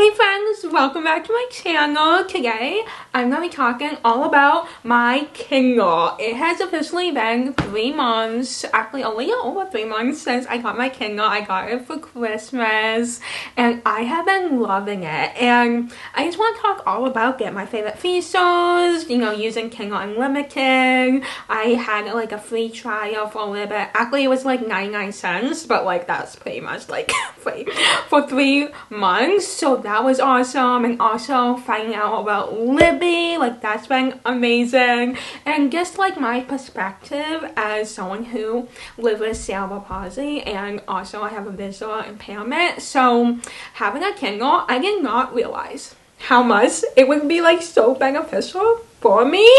Hey friends, welcome back to my channel. Today, I'm going to be talking all about my Kindle. It has officially been 3 months, actually a little over 3 months since I got my Kindle. I got it for Christmas and I have been loving it. And I just want to talk all about getting my favorite features, using Kindle Unlimited. I had like a free trial for a little bit. Actually, it was like 99 cents, but like that's pretty much like free for 3 months. So that was awesome. And also finding out about Libby, like that's been amazing. And just like my perspective as someone who lives with cerebral palsy, and also I have a visual impairment. So having a Kindle, I did not realize how much it would be like so beneficial for me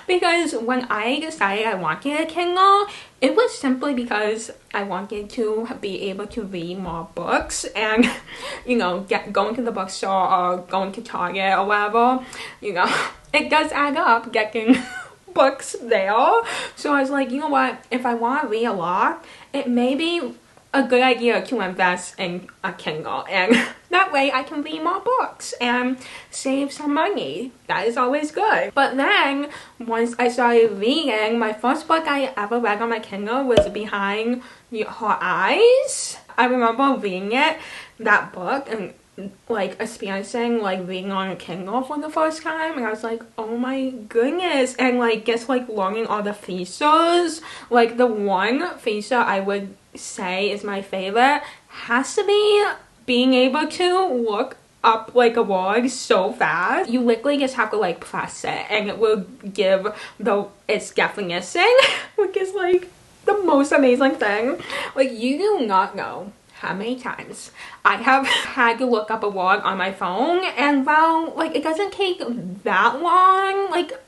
because when I decided I wanted a Kindle, it was simply because I wanted to be able to read more books and going to the bookstore or going to Target or whatever, it does add up getting books there. So I was like, you know what, if I want to read a lot, it may be a good idea to invest in a Kindle, and that way I can read more books and save some money. That is always good. But then once I started reading, my first book I ever read on my Kindle was Behind Her Eyes. I remember reading that book and like experiencing like reading on a Kindle for the first time, and I was like, oh my goodness. And like just like learning all the features, like the one feature I would say is my favorite has to be being able to look up like a word so fast. You literally just have to like press it and it will give its definition which is like the most amazing thing. Like, you do not know how many times I have had to look up a word on my phone, and well, like it doesn't take that long. Like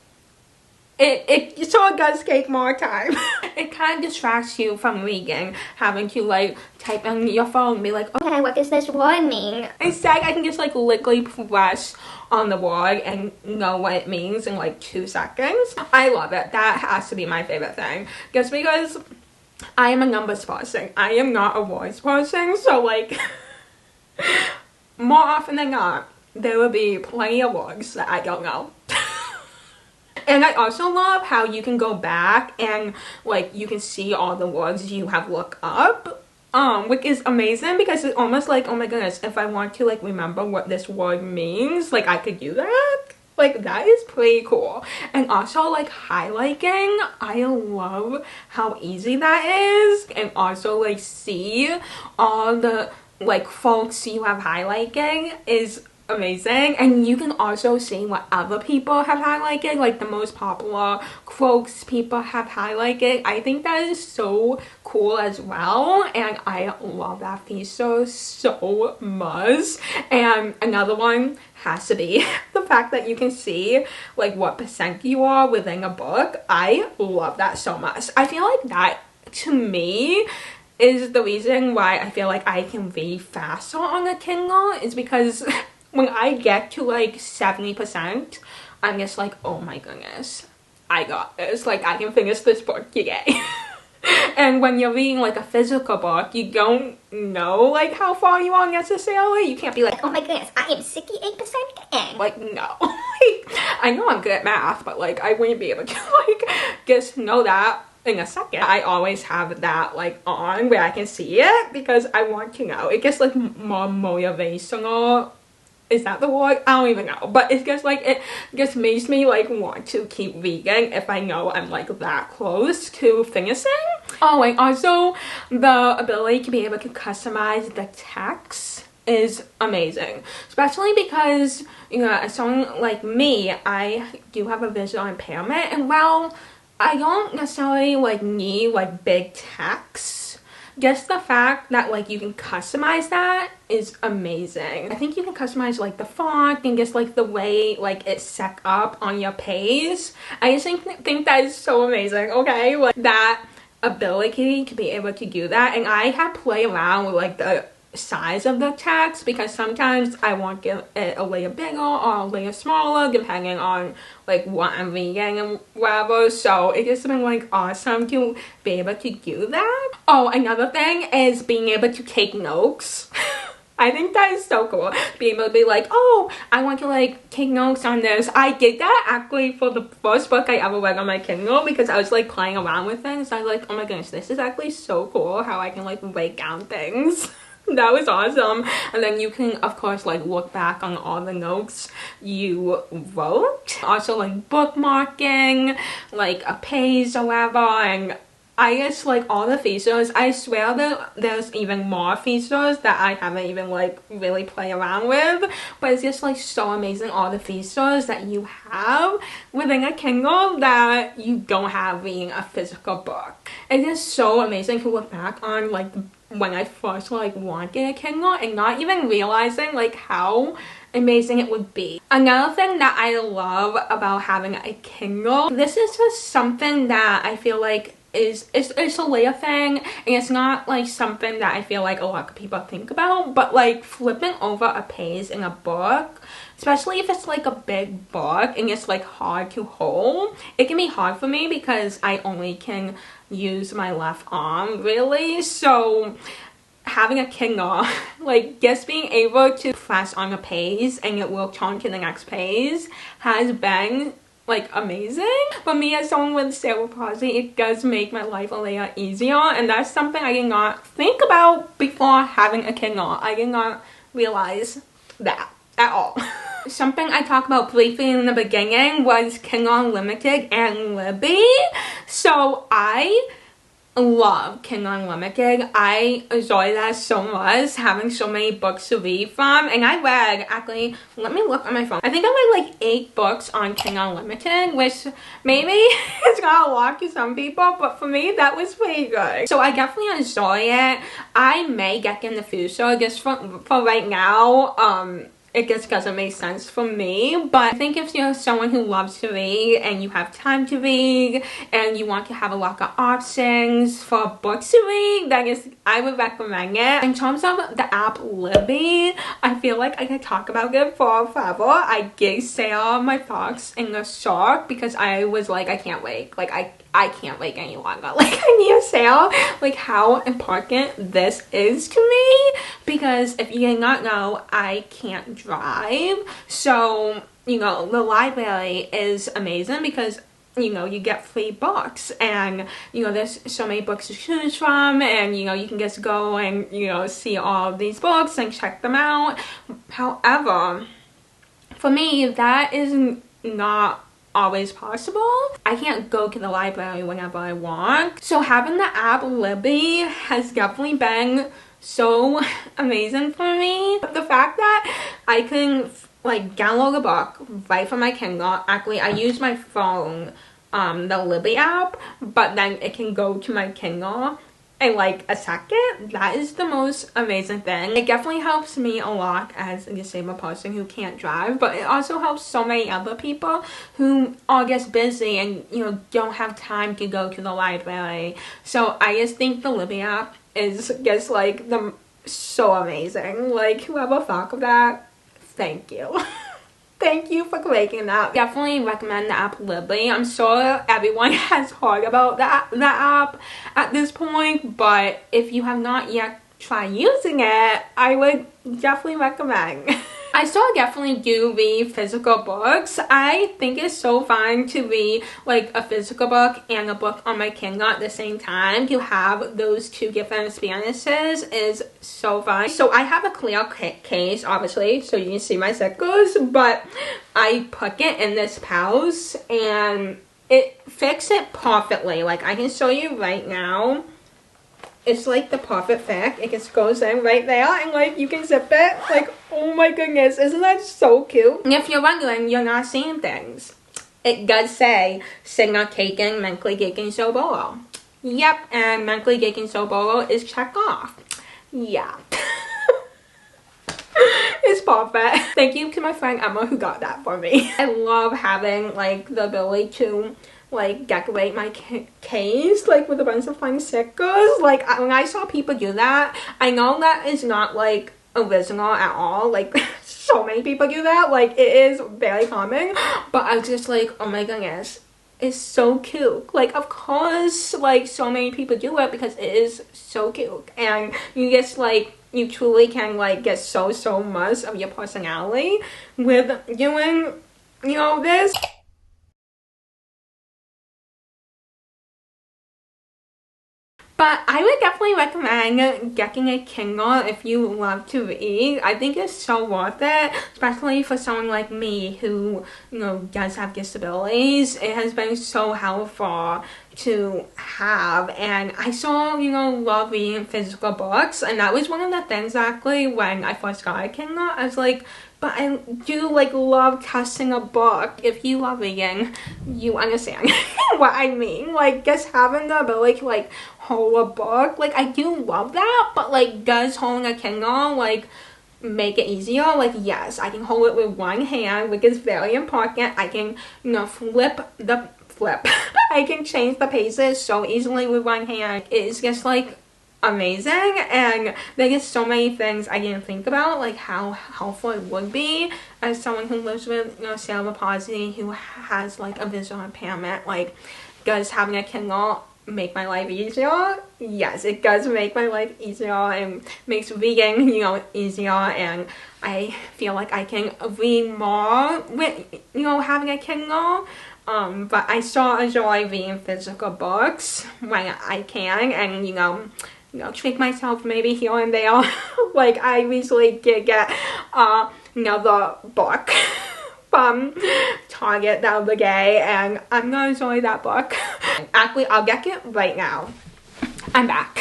it sure does take more time. It kind of distracts you from reading, having to like type in your phone and be like, okay, what does this word mean? Instead, I can just like literally press on the word and know what it means in like 2 seconds. I love it. That has to be my favorite thing. Just because I am a numbers person. I am not a words person. So like, more often than not, there will be plenty of words that I don't know. And I also love how you can go back and like you can see all the words you have looked up, which is amazing because it's almost like, oh my goodness, if I want to like remember what this word means, like I could do that. Like that is pretty cool. And also like highlighting, I love how easy that is. And also like see all the like folks you have highlighting is amazing. And you can also see what other people have highlighted, like the most popular quotes people have highlighted. I think that is so cool as well, and I love that feature so much. And another one has to be the fact that you can see like what percent you are within a book. I love that so much. I feel like that to me is the reason why I feel like I can read faster on a Kindle, is because when I get to like 70%, I'm just like, oh my goodness, I got this. Like, I can finish this book today. And when you're reading like a physical book, you don't know like how far you are necessarily. You can't be like, oh my goodness, I am 68% in. Like, no. I know I'm good at math, but like I wouldn't be able to like just know that in a second. I always have that like on where I can see it because I want to know. It gets like more motivational. Is that the word? I don't even know. But it's just like, it just makes me like want to keep reading if I know I'm like that close to finishing. Oh, and also the ability to be able to customize the text is amazing. Especially because, as someone like me, I do have a visual impairment, and well, I don't necessarily like need like big text. Just the fact that like you can customize that is amazing. I think you can customize like the font and just like the way like it's set up on your page. I just think that is so amazing. Okay, like that ability to be able to do that. And I have played around with like the size of the text because sometimes I want to get it a layer bigger or a layer smaller depending on like what I'm reading and whatever. So it's just been like awesome to be able to do that. Oh, another thing is being able to take notes. I think that is so cool. Being able to be like, oh, I want to like take notes on this. I did that actually for the first book I ever read on my Kindle because I was like playing around with things. I was like, oh my goodness, this is actually so cool how I can like write down things. That was awesome. And then you can of course like look back on all the notes you wrote. Also like bookmarking like a page or whatever, and I guess like all the features, I swear that there's even more features that I haven't even like really played around with, but it's just like so amazing all the features that you have within a Kindle that you don't have reading a physical book. It is so amazing to look back on like when I first like wanted a Kindle and not even realizing like how amazing it would be. Another thing that I love about having a Kindle, this is just something that I feel like it's a layer thing, and it's not like something that I feel like a lot of people think about, but like flipping over a page in a book, especially if it's like a big book and it's like hard to hold, it can be hard for me because I only can use my left arm really. So having a Kindle, like just being able to press on a page and it will turn to the next page has been like amazing. For me as someone with cerebral palsy, it does make my life a little easier, and that's something I did not think about before having a Kindle. I did not realize that at all. Something I talked about briefly in the beginning was Kindle Unlimited and Libby. So I love Kindle Unlimited. I enjoy that so much, having so many books to read from. And I read, actually, let me look on my phone. I think I read like 8 books on Kindle Unlimited, which maybe it's not a lot to some people, but for me, that was pretty good. So I definitely enjoy it. I may get in the future, just for right now, it just doesn't make sense for me. But I think if you're someone who loves to read and you have time to read and you want to have a lot of options for books to read, then I would recommend it. In terms of the app Libby, I feel like I could talk about it for forever. I did say all my thoughts in the short because I was like, I can't wait. Like I can't wait any longer. Like I need to say like how important this is to me, because if you did not know, I can't drive. So, you know, the library is amazing because, you know, you get free books and, you know, there's so many books to choose from, and, you know, you can just go and, you know, see all of these books and check them out. However, for me, that is not always possible. I can't go to the library whenever I want. So having the app Libby has definitely been so amazing for me. The fact that I can like download a book right from my Kindle. Actually, I use my phone, the Libby app, but then it can go to my Kindle in like a second. That is the most amazing thing. It definitely helps me a lot as a disabled person who can't drive, but it also helps so many other people who are just busy and, you know, don't have time to go to the library. So I just think the Libby app is just like so amazing. Like whoever thought of that, thank you. Thank you for making that. Definitely recommend the app Libby. I'm sure everyone has heard about that app at this point, but if you have not yet tried using it, I would definitely recommend. I still definitely do read physical books. I think it's so fun to read like a physical book and a book on my Kindle at the same time. To have those two different experiences is so fun. So I have a clear case, obviously, so you can see my stickers, but I put it in this pouch and it fits it perfectly. Like I can show you right now. It's like the perfect fit. It just goes in right there and like you can zip it. Like, oh my goodness, isn't that so cute? And if you're wondering, you're not seeing things. It does say signal taken, mentally taken, sober. Yep, and mentally taken, sober is checked off. Yeah. It's perfect. Thank you to my friend Emma who got that for me. I love having like the ability to like decorate my case like with a bunch of fun stickers. Like when I saw people do that, I know that is not like original at all. Like so many people do that. Like it is very common, but I was just like, oh my goodness, it's so cute. Like of course like so many people do it because it is so cute, and you just like you truly can like get so much of your personality with doing, you know, this. But I would definitely recommend getting a Kindle if you love to read. I think it's so worth it, especially for someone like me who, you know, does have disabilities. It has been so helpful to have, and I so, you know, love reading physical books, and that was one of the things actually when I first got a Kindle. I was like, but I do like love touching a book. If you love reading, you understand what I mean. Like just having the ability to like hold a book, like I do love that, but like does holding a Kindle like make it easier? Like yes, I can hold it with one hand, which is very important. I can, you know, flip I can change the pages so easily with one hand. It's just like amazing, and there's so many things I didn't think about, like how helpful it would be as someone who lives with, you know, cerebral palsy, who has like a visual impairment. Like, does having a Kindle make my life easier? Yes, it does make my life easier and makes reading, you know, easier, and I feel like I can read more with, you know, having a Kindle. But I still enjoy reading physical books when I can, and you know, treat myself maybe here and there. Like I recently did get another book from Target the other day, and I'm gonna enjoy that book. Actually, I'll get it right now. I'm back.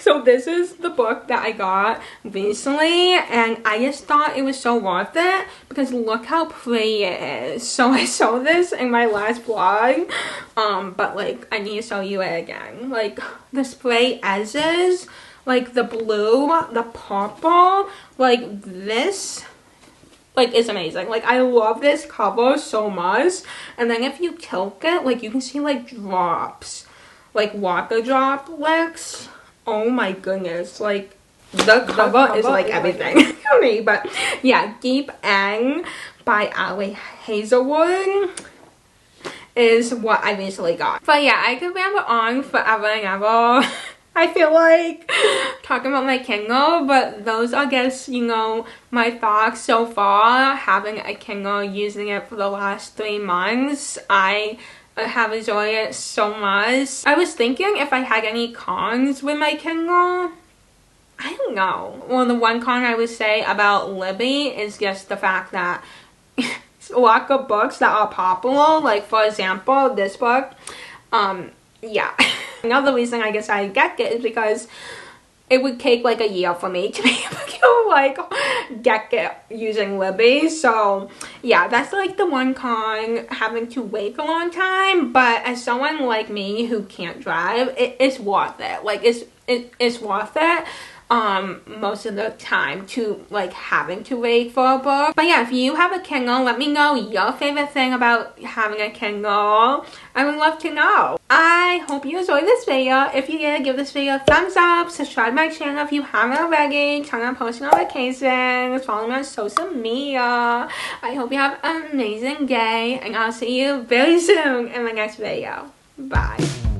So this is the book that I got recently, and I just thought it was so worth it because look how pretty it is. So I showed this in my last vlog, but like I need to show you it again. Like the spray edges, like the blue, the purple, like this, like it's amazing. Like I love this cover so much. And then if you tilt it, like you can see like drops, like water droplets. Oh my goodness, like the cover is like everything to me. But yeah, Deep End by Ali Hazelwood is what I recently got. But yeah, I could ramble on forever and ever. I feel like talking about my Kindle, but those are, I guess, you know, my thoughts so far having a Kindle, using it for the last 3 months. I have enjoyed it so much. I was thinking if I had any cons with my Kindle. I don't know. Well, the one con I would say about Libby is just the fact that a lot of books that are popular, like for example this book, yeah. Another reason I guess I get it is because it would take like a year for me to be able to like get it using Libby. So yeah, that's like the one con, having to wait a long time. But as someone like me who can't drive, it's worth it. Like it's worth it. Most of the time to like having to wait for a book. But yeah, if you have a Kindle, let me know your favorite thing about having a Kindle. I would love to know. I hope you enjoyed this video. If you did, give this video a thumbs up, subscribe to my channel if you haven't already, turn on post notifications, follow me on social media. I hope you have an amazing day, and I'll see you very soon in my next video. Bye.